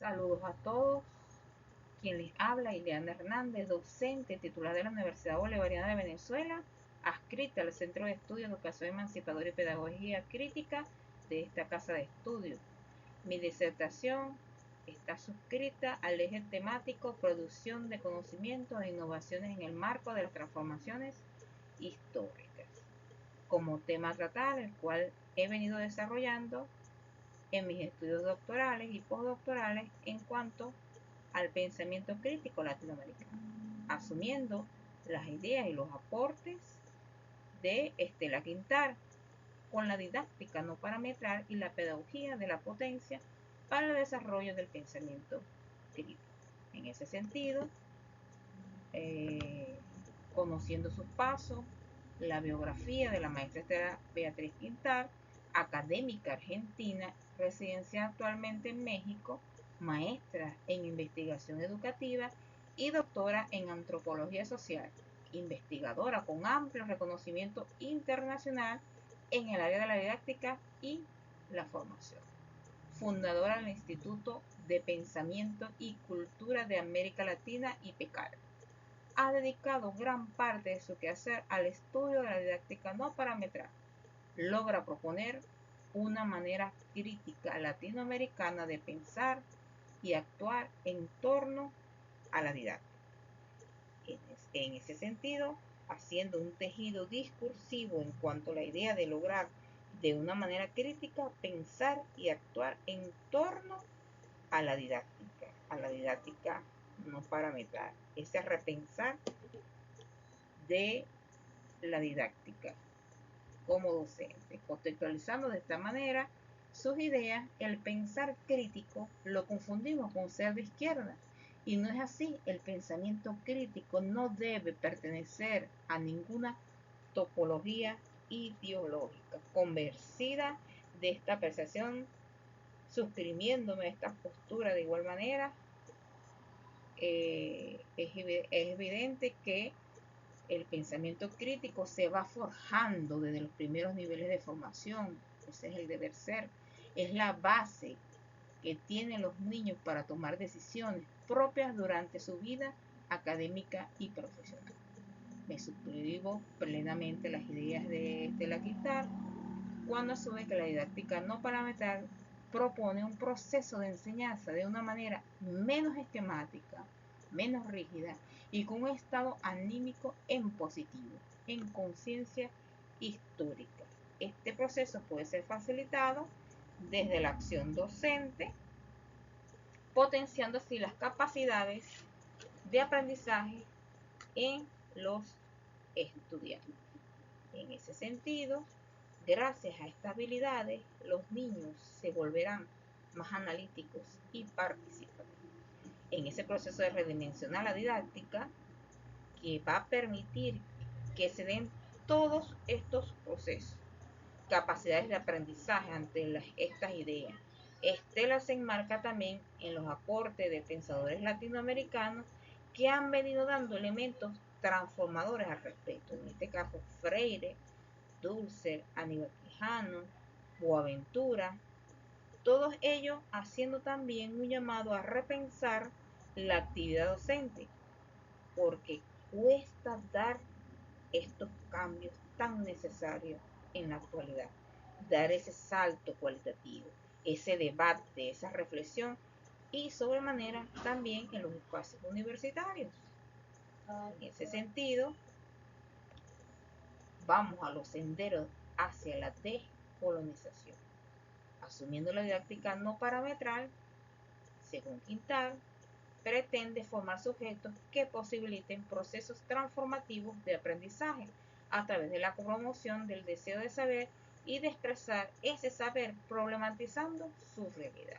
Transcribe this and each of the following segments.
Saludos a todos. Quien les habla, Ileana Hernández, docente titular de la Universidad Bolivariana de Venezuela, adscrita al Centro de Estudios, Educación Emancipadora y Pedagogía Crítica de esta casa de estudios. Mi disertación está suscrita al eje temático Producción de Conocimientos e Innovaciones en el marco de las transformaciones históricas, como tema a tratar, el cual he venido desarrollando en mis estudios doctorales y postdoctorales en cuanto al pensamiento crítico latinoamericano, asumiendo las ideas y los aportes de Estela Quintar con la didáctica no parametral y la pedagogía de la potencia para el desarrollo del pensamiento crítico. En ese sentido, conociendo sus pasos, la biografía de la maestra Estela Beatriz Quintar, académica argentina, residencia actualmente en México, maestra en investigación educativa y doctora en antropología social, investigadora con amplio reconocimiento internacional en el área de la didáctica y la formación. Fundadora del Instituto de Pensamiento y Cultura de América Latina, IPECAL. Ha dedicado gran parte de su quehacer al estudio de la didáctica no parametral. Logra proponer una manera crítica latinoamericana de pensar y actuar en torno a la didáctica. En ese sentido, haciendo un tejido discursivo en cuanto a la idea de lograr de una manera crítica pensar y actuar en torno a la didáctica no parametral, ese repensar de la didáctica como docente, contextualizando de esta manera sus ideas. El pensar crítico lo confundimos con ser de izquierda, y no es así. El pensamiento crítico no debe pertenecer a ninguna topología ideológica. Convencida de esta percepción, suscribiéndome a esta postura de igual manera, es evidente que el pensamiento crítico se va forjando desde los primeros niveles de formación. Ese es el deber ser. Es la base que tienen los niños para tomar decisiones propias durante su vida académica y profesional. Me suscribo plenamente las ideas de Estela Quintar cuando asume que la didáctica no parametral propone un proceso de enseñanza de una manera menos esquemática, menos rígida y con un estado anímico en positivo, en conciencia histórica. Este proceso puede ser facilitado desde la acción docente, potenciando así las capacidades de aprendizaje en los estudiantes. En ese sentido, gracias a estas habilidades, los niños se volverán más analíticos y participativos en ese proceso de redimensionar la didáctica, que va a permitir que se den todos estos procesos, capacidades de aprendizaje ante estas ideas. Estela se enmarca también en los aportes de pensadores latinoamericanos que han venido dando elementos transformadores al respecto. En este caso, Freire, Dulce, Aníbal Quijano, Boaventura, todos ellos haciendo también un llamado a repensar la actividad docente, porque cuesta dar estos cambios tan necesarios en la actualidad, dar ese salto cualitativo, ese debate, esa reflexión, y sobremanera también en los espacios universitarios. En ese sentido, vamos a los senderos hacia la descolonización, asumiendo la didáctica no parametral. Según Quintar, pretende formar sujetos que posibiliten procesos transformativos de aprendizaje a través de la promoción del deseo de saber y de expresar ese saber problematizando su realidad,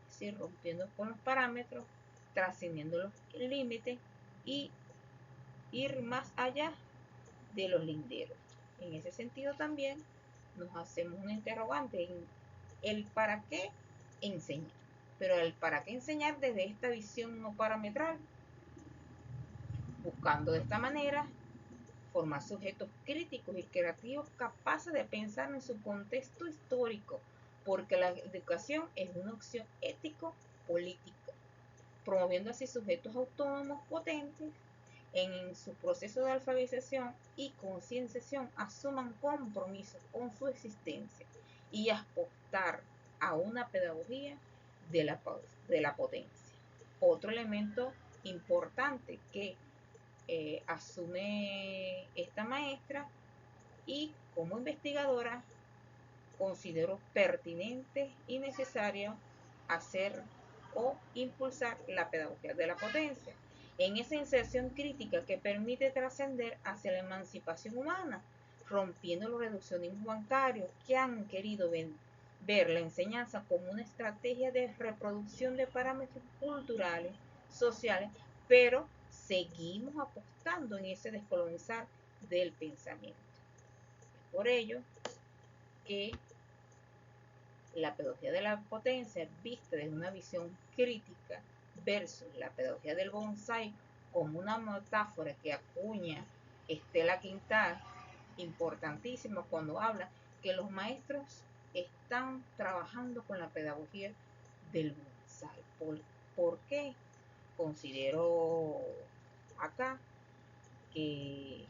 es decir, rompiendo con los parámetros, trascendiendo los límites y ir más allá de los linderos. En ese sentido también nos hacemos un interrogante en el para qué enseñar, pero el para qué enseñar desde esta visión no parametral, buscando de esta manera formar sujetos críticos y creativos capaces de pensar en su contexto histórico, porque la educación es una opción ético política, promoviendo así sujetos autónomos potentes en su proceso de alfabetización y concienciación asuman compromisos con su existencia y apostar a una pedagogía de la potencia. Otro elemento importante que asume esta maestra y como investigadora considero pertinente y necesario hacer o impulsar la pedagogía de la potencia, en esa inserción crítica que permite trascender hacia la emancipación humana, rompiendo los reduccionismos bancarios que han querido ver la enseñanza como una estrategia de reproducción de parámetros culturales, sociales, pero seguimos apostando en ese descolonizar del pensamiento. Es por ello que la pedagogía de la potencia vista desde una visión crítica versus la pedagogía del bonsai como una metáfora que acuña Estela Quintal, importantísimo cuando habla que los maestros están trabajando con la pedagogía del bonsai. ¿Por qué? Considero acá que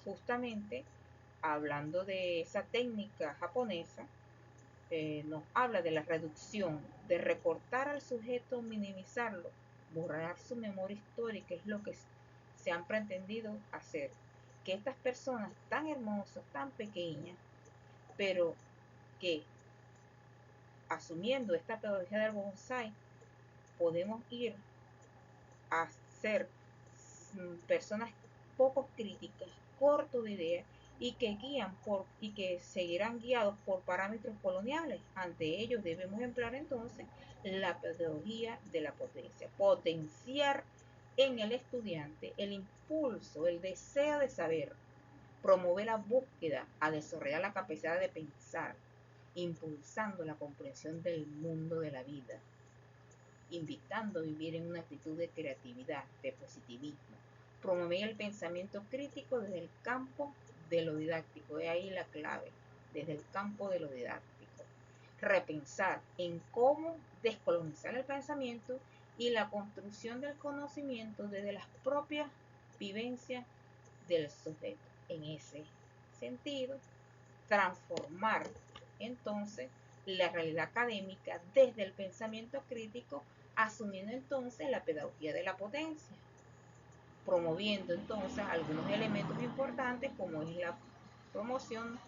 justamente hablando de esa técnica japonesa, nos habla de la reducción, de recortar al sujeto, minimizarlo, borrar su memoria histórica, es lo que se han pretendido hacer. Que estas personas tan hermosas, tan pequeñas, pero que asumiendo esta pedagogía del bonsai, podemos ir a ser personas poco críticas, corto de ideas y que seguirán guiados por parámetros coloniales. Ante ellos debemos emplear entonces la pedagogía de la potencia, potenciar en el estudiante el impulso, el deseo de saber, promover la búsqueda a desarrollar la capacidad de pensar, impulsando la comprensión del mundo de la vida, invitando a vivir en una actitud de creatividad, de positivismo, promover el pensamiento crítico desde el campo de lo didáctico, de ahí la clave, desde el campo de lo didáctico. Repensar en cómo descolonizar el pensamiento y la construcción del conocimiento desde las propias vivencias del sujeto. En ese sentido, transformar entonces la realidad académica desde el pensamiento crítico, asumiendo entonces la pedagogía de la potencia, promoviendo entonces algunos elementos importantes como es la promoción,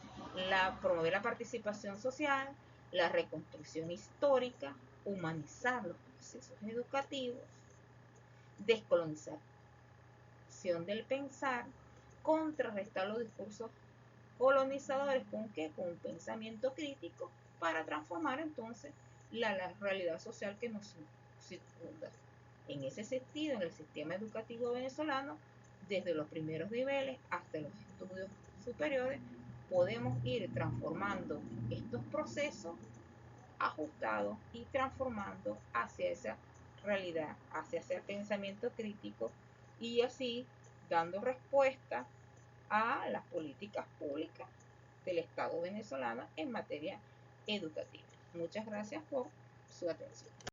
promover la participación social, la reconstrucción histórica, humanizar los procesos educativos, descolonización del pensar, contrarrestar los discursos colonizadores. ¿Con qué? Con un pensamiento crítico para transformar entonces la realidad social que nos circunda. En ese sentido, en el sistema educativo venezolano, desde los primeros niveles hasta los estudios superiores, podemos ir transformando estos procesos ajustados y transformando hacia esa realidad, hacia ese pensamiento crítico y así dando respuesta a las políticas públicas del Estado venezolano en materia educativa. Muchas gracias por su atención.